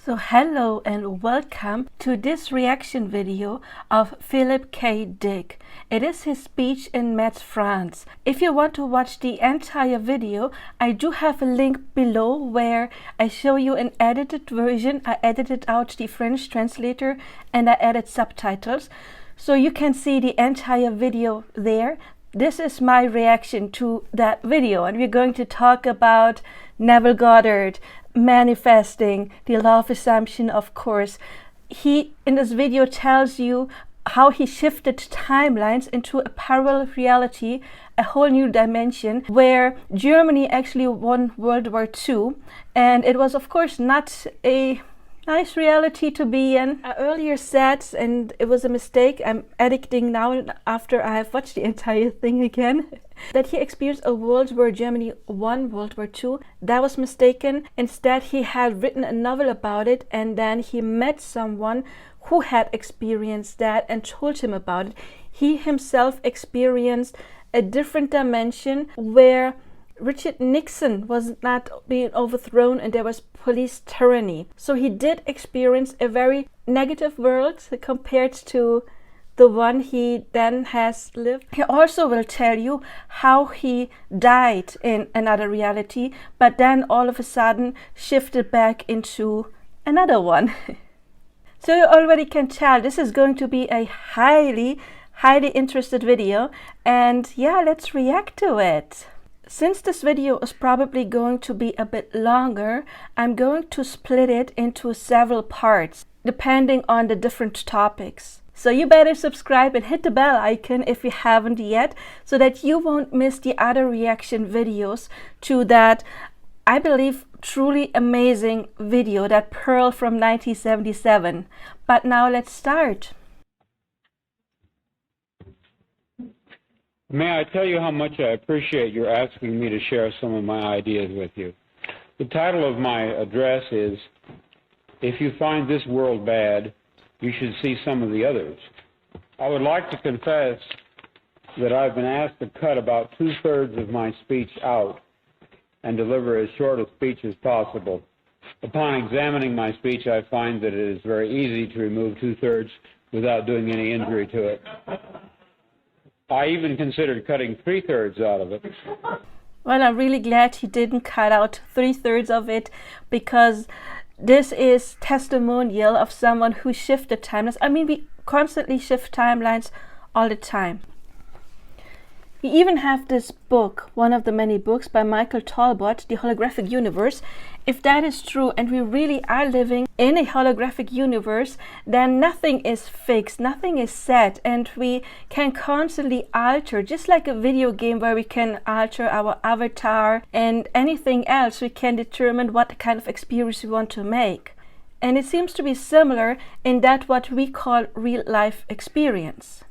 So hello and welcome to this reaction video of Philip K. Dick. It is his speech in Metz, France. If you want to watch the entire video, I do have a link below where I show you an edited version. I edited out the French translator and I added subtitles. So you can see the entire video there. This is my reaction to that video, and we're going to talk about Neville Goddard, manifesting, the law of assumption, of course. He, in this video, tells you how he shifted timelines into a parallel reality, a whole new dimension, where Germany actually won World War II. And it was, of course, not a nice reality to be in. I earlier said, and it was a mistake, I'm editing now after I have watched the entire thing again, that he experienced a world where Germany won World War II. That was mistaken. Instead, he had written a novel about it, and then he met someone who had experienced that and told him about it. He himself experienced a different dimension where Richard Nixon was not being overthrown and there was police tyranny. So he did experience a very negative world compared to the one he then has lived. He also will tell you how he died in another reality, but then all of a sudden shifted back into another one. So you already can tell this is going to be a highly interested video, and yeah, let's react to it. Since this video is probably going to be a bit longer, I'm going to split it into several parts, depending on the different topics. So you better subscribe and hit the bell icon if you haven't yet, so that you won't miss the other reaction videos to that, I believe, truly amazing video, that Pearl from 1977. But now let's start. May I tell you how much I appreciate your asking me to share some of my ideas with you. The title of my address is, If You Find This World Bad, You Should See Some of the Others. I would like to confess that I've been asked to cut about 2/3 of my speech out and deliver as short a speech as possible. Upon examining my speech, I find that it is very easy to remove 2/3 without doing any injury to it. I even considered cutting 3/3 out of it. Well, I'm really glad he didn't cut out 3/3 of it, because this is testimonial of someone who shifted timelines. I mean, we constantly shift timelines all the time. We even have this book, one of the many books by Michael Talbot, The Holographic Universe. If that is true and we really are living in a holographic universe, then nothing is fixed, nothing is set, and we can constantly alter, just like a video game where we can alter our avatar and anything else. We can determine what kind of experience we want to make. And it seems to be similar in that what we call real life experience.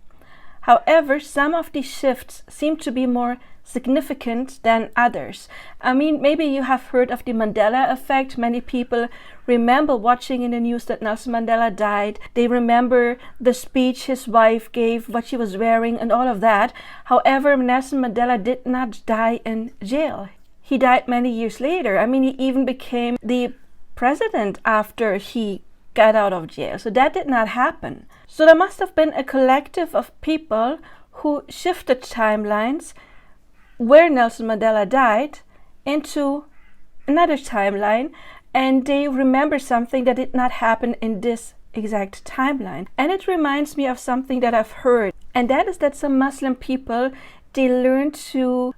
However, some of these shifts seem to be more significant than others. I mean, maybe you have heard of the Mandela effect. Many people remember watching in the news that Nelson Mandela died. They remember the speech his wife gave, what she was wearing, and all of that. However, Nelson Mandela did not die in jail. He died many years later. I mean, he even became the president after he got out of jail. So that did not happen. So there must have been a collective of people who shifted timelines where Nelson Mandela died into another timeline, and they remember something that did not happen in this exact timeline. And it reminds me of something that I've heard, and that is that some Muslim people, they learn to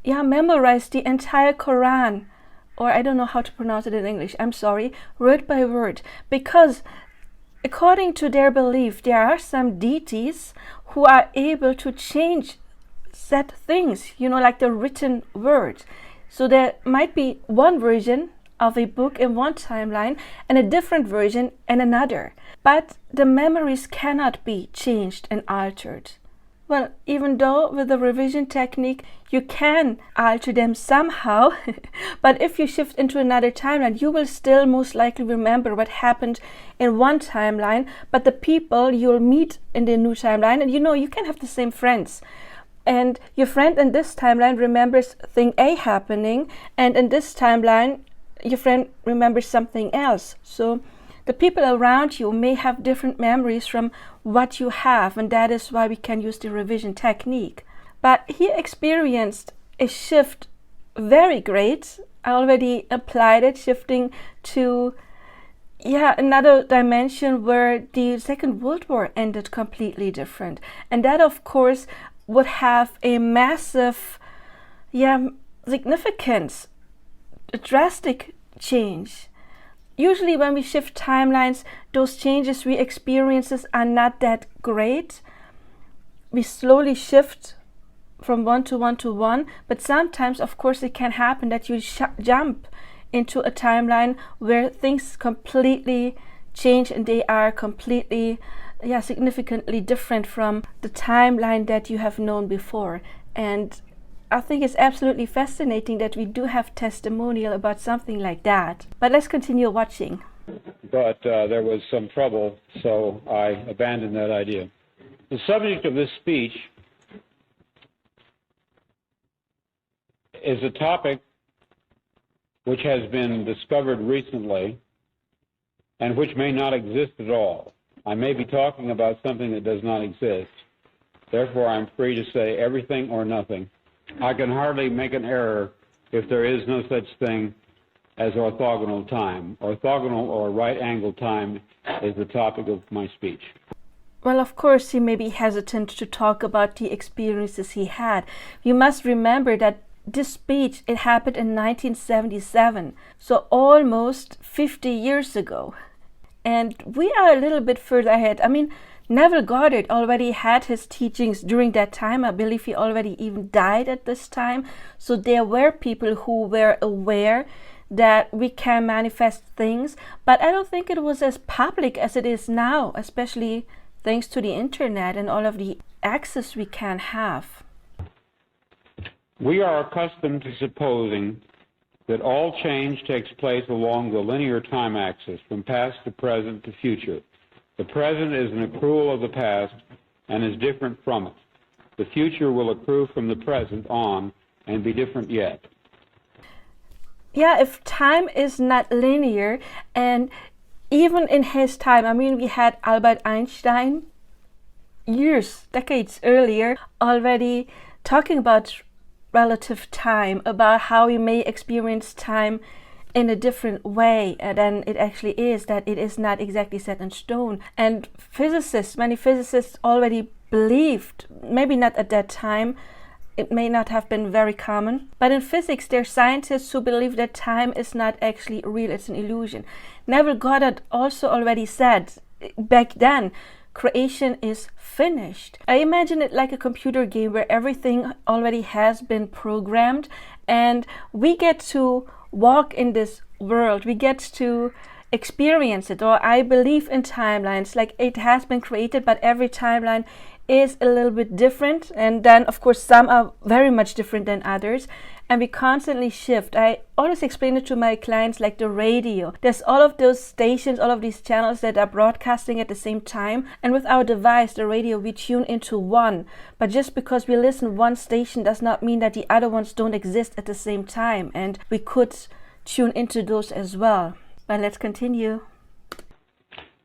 memorize the entire Quran, or I don't know how to pronounce it in English, I'm sorry, word by word, because according to their belief, there are some deities who are able to change set things, like the written word. So there might be one version of a book in one timeline and a different version in another. But the memories cannot be changed and altered. Well, even though with the revision technique you can alter them somehow, but if you shift into another timeline, you will still most likely remember what happened in one timeline, but the people you'll meet in the new timeline, and you can have the same friends. And your friend in this timeline remembers thing A happening, and in this timeline your friend remembers something else. So the people around you may have different memories from what you have, and that is why we can use the revision technique. But he experienced a shift very great. I already applied it, shifting to another dimension where the Second World War ended completely different. And that, of course, would have a massive significance, a drastic change. Usually when we shift timelines, those changes we experience are not that great. We slowly shift from one to one to one, but sometimes, of course, it can happen that you jump into a timeline where things completely change and they are completely significantly different from the timeline that you have known before. And I think it's absolutely fascinating that we do have testimonial about something like that. But let's continue watching. But there was some trouble, so I abandoned that idea. The subject of this speech is a topic which has been discovered recently and which may not exist at all. I may be talking about something that does not exist. Therefore, I'm free to say everything or nothing. I can hardly make an error if there is no such thing as orthogonal time. Orthogonal or right-angled time is the topic of my speech. Well, of course, he may be hesitant to talk about the experiences he had. You must remember that this speech, it happened in 1977, so almost 50 years ago. And we are a little bit further ahead. I mean, Neville Goddard already had his teachings during that time. I believe he already even died at this time. So there were people who were aware that we can manifest things, but I don't think it was as public as it is now, especially thanks to the internet and all of the access we can have. We are accustomed to supposing that all change takes place along the linear time axis, from past to present to future. The present is an accrual of the past and is different from it. The future will accrue from the present on and be different yet. Yeah, if time is not linear, and even in his time, I mean, we had Albert Einstein decades earlier, already talking about relative time, about how we may experience time in a different way than it actually is, that it is not exactly set in stone. And many physicists already believed, maybe not at that time, it may not have been very common, but in physics there are scientists who believe that time is not actually real, it's an illusion. Neville Goddard also already said back then, creation is finished. I imagine it like a computer game where everything already has been programmed and we get to walk in this world, we get to experience it. Or I believe in timelines, like it has been created, but every timeline is a little bit different, and then of course some are very much different than others, and we constantly shift. I always explain it to my clients like the radio. There's all of those stations, all of these channels that are broadcasting at the same time, and with our device, the radio, we tune into one. But just because we listen one station does not mean that the other ones don't exist at the same time, and we could tune into those as well. But let's continue.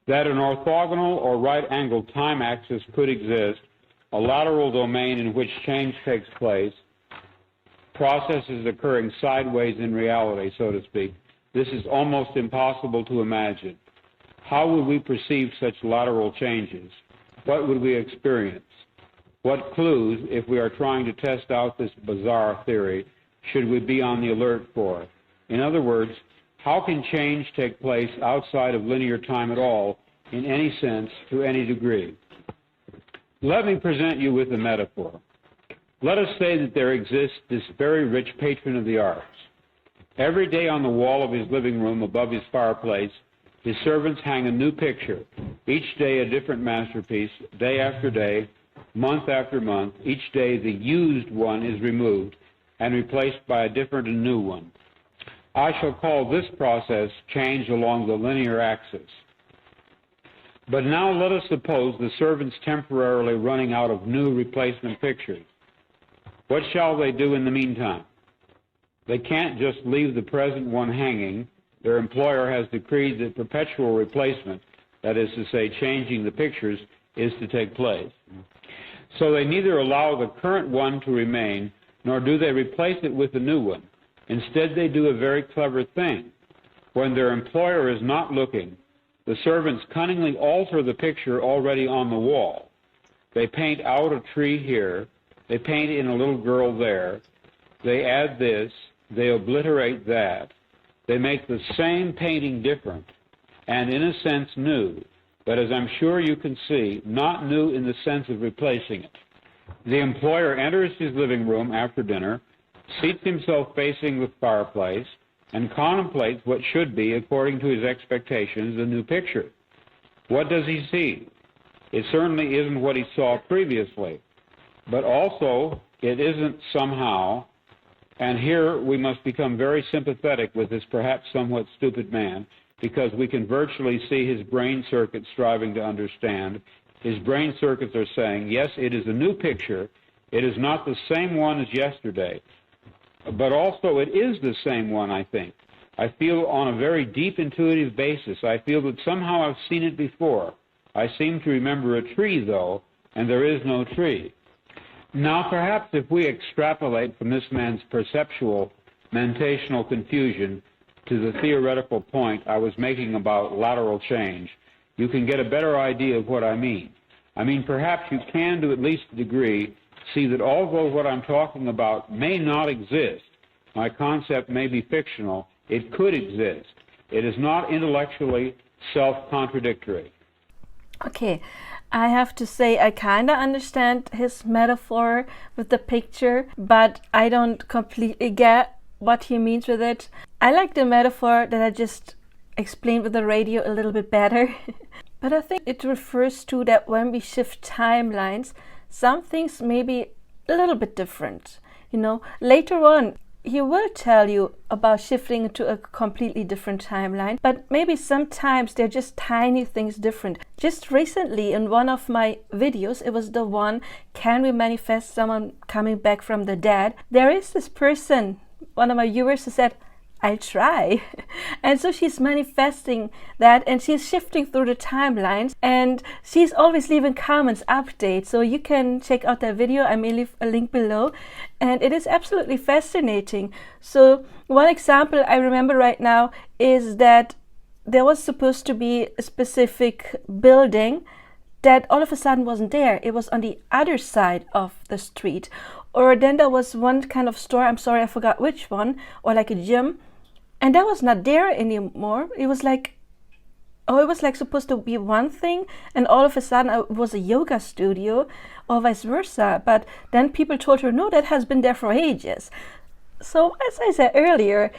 That an orthogonal or right-angled time axis could exist, a lateral domain in which change takes place, processes occurring sideways in reality, so to speak, this is almost impossible to imagine. How would we perceive such lateral changes? What would we experience? What clues, if we are trying to test out this bizarre theory, should we be on the alert for? In other words, how can change take place outside of linear time at all, in any sense, to any degree? Let me present you with a metaphor. Let us say that there exists this very rich patron of the arts. Every day on the wall of his living room above his fireplace, his servants hang a new picture, each day a different masterpiece, day after day, month after month. Each day the used one is removed and replaced by a different and new one. I shall call this process change along the linear axis. But now let us suppose the servants temporarily running out of new replacement pictures. What shall they do in the meantime? They can't just leave the present one hanging. Their employer has decreed that perpetual replacement, that is to say, changing the pictures, is to take place. So they neither allow the current one to remain, nor do they replace it with a new one. Instead, they do a very clever thing. When their employer is not looking, the servants cunningly alter the picture already on the wall. They paint out a tree here, they paint in a little girl there, they add this, they obliterate that, they make the same painting different, and in a sense new, but as I'm sure you can see, not new in the sense of replacing it. The employer enters his living room after dinner, seats himself facing the fireplace, and contemplates what should be, according to his expectations, a new picture. What does he see? It certainly isn't what he saw previously, but also it isn't somehow, and here we must become very sympathetic with this perhaps somewhat stupid man, because we can virtually see his brain circuits striving to understand. His brain circuits are saying, yes, it is a new picture, it is not the same one as yesterday, but also it is the same one, I think. I feel on a very deep intuitive basis, I feel that somehow I've seen it before. I seem to remember a tree, though, and there is no tree. Now, perhaps if we extrapolate from this man's perceptual, mentational confusion to the theoretical point I was making about lateral change, you can get a better idea of what I mean. I mean, perhaps you can, to at least a degree, see that although what I'm talking about may not exist, my concept may be fictional, it could exist. It is not intellectually self-contradictory. Okay, I have to say I kind of understand his metaphor with the picture, but I don't completely get what he means with it. I like the metaphor that I just explained with the radio a little bit better. But I think it refers to that when we shift timelines, some things may be a little bit different. You know, later on, he will tell you about shifting into a completely different timeline, but maybe sometimes they're just tiny things different. Just recently in one of my videos, it was the one, Can We Manifest Someone Coming Back from the Dead? There is this person, one of my viewers, who said, I'll try. And so she's manifesting that, and she's shifting through the timelines, and she's always leaving comments, updates, so you can check out that video. I may leave a link below, and it is absolutely fascinating. So one example I remember right now is that there was supposed to be a specific building that all of a sudden wasn't there. It was on the other side of the street. Or then there was one kind of store, I'm sorry, I forgot which one, or like a gym, and that was not there anymore. It was like supposed to be one thing, and all of a sudden it was a yoga studio, or vice versa. But then people told her, no, that has been there for ages. So as I said earlier,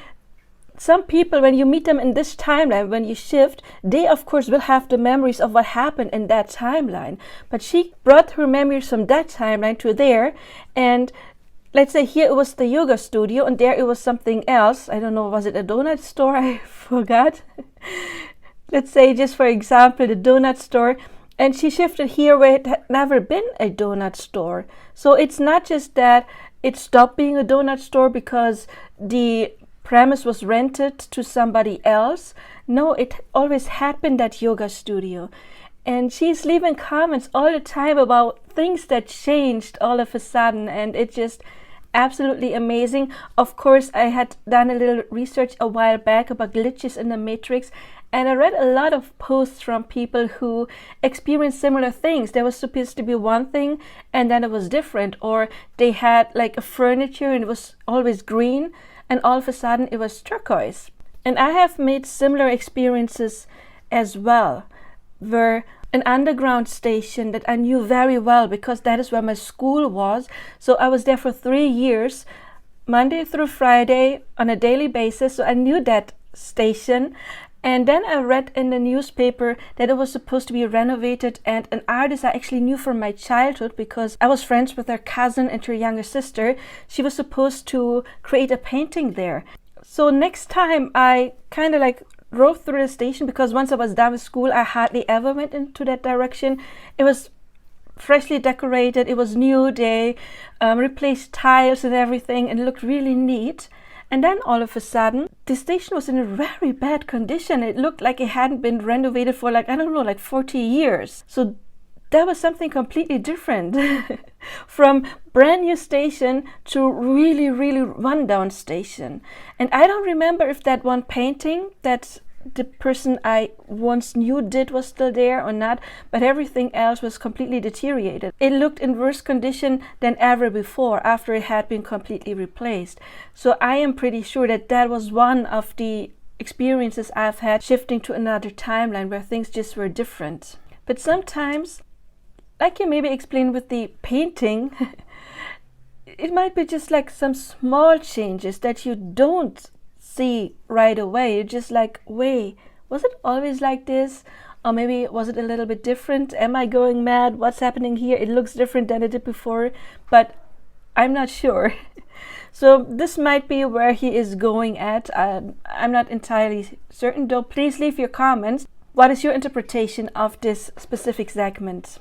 some people, when you meet them in this timeline, when you shift, they of course will have the memories of what happened in that timeline. But she brought her memories from that timeline to there, and let's say here it was the yoga studio, and there it was something else. I don't know, was it a donut store? I forgot. Let's say, just for example, the donut store. And she shifted here where it had never been a donut store. So it's not just that it stopped being a donut store because the premise was rented to somebody else. No, it always had been that yoga studio. And she's leaving comments all the time about things that changed all of a sudden, and it's just absolutely amazing. Of course, I had done a little research a while back about glitches in the Matrix, and I read a lot of posts from people who experienced similar things. There was supposed to be one thing and then it was different, or they had like a furniture and it was always green, and all of a sudden it was turquoise. And I have made similar experiences as well, where an underground station that I knew very well because that is where my school was. So I was there for 3 years, Monday through Friday on a daily basis. So I knew that station. And then I read in the newspaper that it was supposed to be renovated, and an artist I actually knew from my childhood because I was friends with her cousin and her younger sister. She was supposed to create a painting there. So next time I kind of like drove through the station, because once I was done with school, I hardly ever went into that direction. It was freshly decorated. It was new. They replaced tiles and everything, and it looked really neat. And then all of a sudden, the station was in a very bad condition. It looked like it hadn't been renovated for like, I don't know, like 40 years. So that was something completely different. From brand new station to really, really rundown station. And I don't remember if that one painting that the person I once knew did was still there or not, but everything else was completely deteriorated. It looked in worse condition than ever before after it had been completely replaced. So I am pretty sure that that was one of the experiences I've had shifting to another timeline where things just were different. But sometimes, like you maybe explained with the painting, it might be just like some small changes that you don't see right away. You're just like, wait, was it always like this? Or maybe was it a little bit different? Am I going mad? What's happening here? It looks different than it did before, but I'm not sure. So this might be where he is going at. I'm not entirely certain, though. Please leave your comments. What is your interpretation of this specific segment?